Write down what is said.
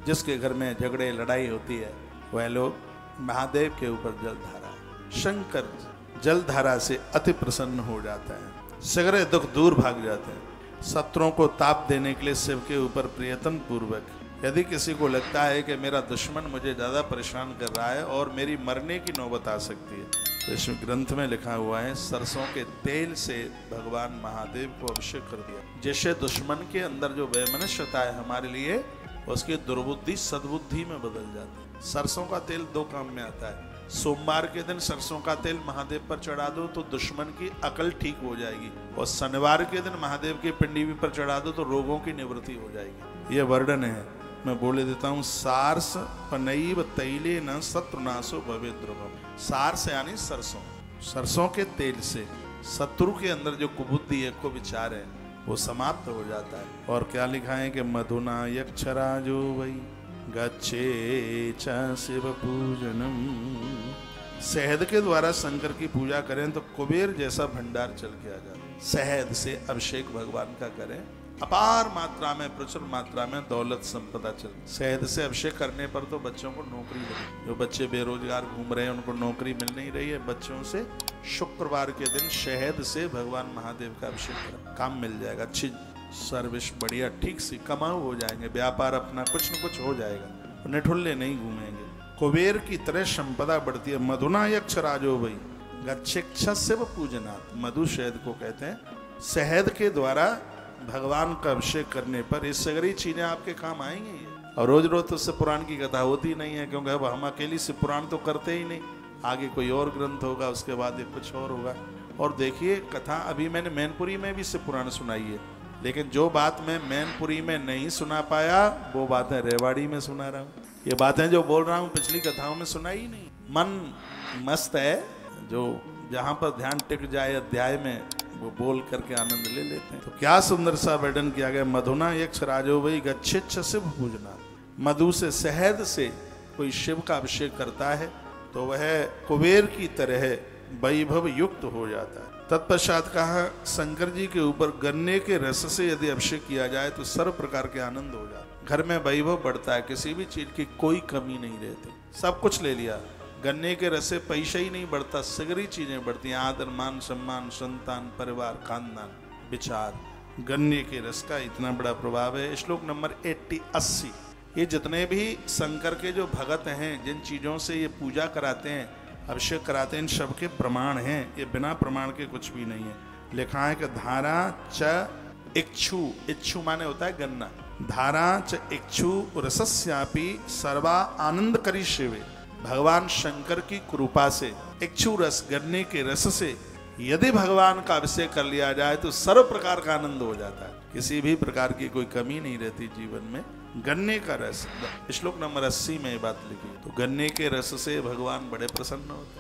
जिसके घर में झगड़े लड़ाई होती है वह लोग महादेव के ऊपर जलधारा, शंकर जलधारा से अति प्रसन्न हो जाता है, सगरे दुख दूर भाग जाते हैं। शत्रुओं को ताप देने के लिए शिव के ऊपर प्रयत्न पूर्वक यदि किसी को लगता है कि मेरा दुश्मन मुझे ज्यादा परेशान कर रहा है और मेरी मरने की नौबत आ सकती है, तो इस ग्रंथ में लिखा हुआ है सरसों के तेल से भगवान महादेव को अभिषेक कर दिया। जैसे दुश्मन के अंदर जो वैमनस्यता है हमारे लिए, उसकी दुर्बुद्धि सद्बुद्धि में बदल जाती है। सरसों का तेल दो काम में आता है। सोमवार के दिन सरसों का तेल महादेव पर चढ़ा दो तो दुश्मन की अकल ठीक हो जाएगी, और शनिवार के दिन महादेव की पिंडी पर चढ़ा दो तो रोगों की निवृत्ति हो जाएगी। यह वर्णन है, मैं बोले देता हूँ। सारस पनैव तैले न शत्रुनाशो भवे द्रुवम। सारस यानी सरसों, सरसों के तेल से शत्रु के अंदर जो कुबुद्धि है, को विचार है, वो समाप्त हो जाता है। और क्या लिखा है कि मधुना यक्षराजो वै गच्छे च शिव पूजनम। शहद के द्वारा शंकर की पूजा करें तो कुबेर जैसा भंडार चल के आ जाए। शहद से अभिषेक भगवान का करें, अपार मात्रा में, प्रचुर मात्रा में दौलत संपदा चल। शहद से अभिषेक करने पर तो बच्चों को नौकरी लगी। जो बच्चे बेरोजगार घूम रहे हैं उनको नौकरी मिल नहीं रही है, बच्चों से शुक्रवार के दिन शहद से भगवान महादेव का अभिषेक करें, काम मिल जाएगा। अच्छी सर्विस, बढ़िया ठीक से कमाऊ हो जाएंगे, व्यापार अपना कुछ न कुछ हो जाएगा, निठुल्ले नहीं घूमेंगे। कुबेर की तरह संपदा बढ़ती है। मधुना यक्षराजो वै गच्छेच्छ शिव पूजनात्। मधु शहद को कहते हैं। शहद के द्वारा भगवान का अभिषेक करने पर ये सगरी चीजें आपके काम आएंगी। और रोज रोज तो शिव पुराण की कथा होती नहीं है, क्योंकि अब हम अकेली शिव पुराण तो करते ही नहीं। आगे कोई और ग्रंथ होगा, उसके बाद ये कुछ और होगा। और देखिए कथा अभी मैंने मैनपुरी में भी शिव पुराण सुनाई है, लेकिन जो बात मैं मैनपुरी में नहीं सुना पाया वो बातें रेवाड़ी में सुना रहा हूँ। ये बातें जो बोल रहा हूँ पिछली कथाओं में सुनाई ही नहीं। मन मस्त है, जो जहाँ पर ध्यान टिक जाए अध्याय में वो बोल करके आनंद ले लेते हैं। तो क्या सुंदर सा वर्णन किया गया। मधुना यक्षराजो वै गच्छेच्छ शिव पूजना। मधु से, शहद से कोई शिव का अभिषेक करता है तो वह कुबेर की तरह वैभव युक्त हो जाता है। तत्पश्चात कहा शंकर जी के ऊपर गन्ने के रस से यदि अभिषेक किया जाए तो सर्व प्रकार के आनंद हो जाता है। घर में वैभव बढ़ता है, किसी भी चीज की कोई कमी नहीं रहती। सब कुछ ले लिया, गन्ने के रस से पैसा ही नहीं बढ़ता, सगरी चीजें बढ़ती हैं। आदर, मान, सम्मान, संतान, परिवार, खानदान, विचार। गन्ने के रस का इतना बड़ा प्रभाव है। श्लोक नंबर 80। ये जितने भी शंकर के जो भगत हैं, जिन चीजों से ये पूजा कराते हैं, अभिषेक कराते हैं, इन सब के प्रमाण हैं। ये बिना प्रमाण के कुछ भी नहीं है। लिखा है कि धारा च इक्षु, इक्षु माने होता है गन्ना। धारा च इक्षु रसस्यापि सर्वा आनंद करी शिवे। भगवान शंकर की कृपा से इक्षु रस, गन्ने के रस से यदि भगवान का अभिषेक कर लिया जाए तो सर्व प्रकार का आनंद हो जाता है। किसी भी प्रकार की कोई कमी नहीं रहती जीवन में। गन्ने का रस, श्लोक नंबर 80 में ये बात लिखी। तो गन्ने के रस से भगवान बड़े प्रसन्न होते हैं।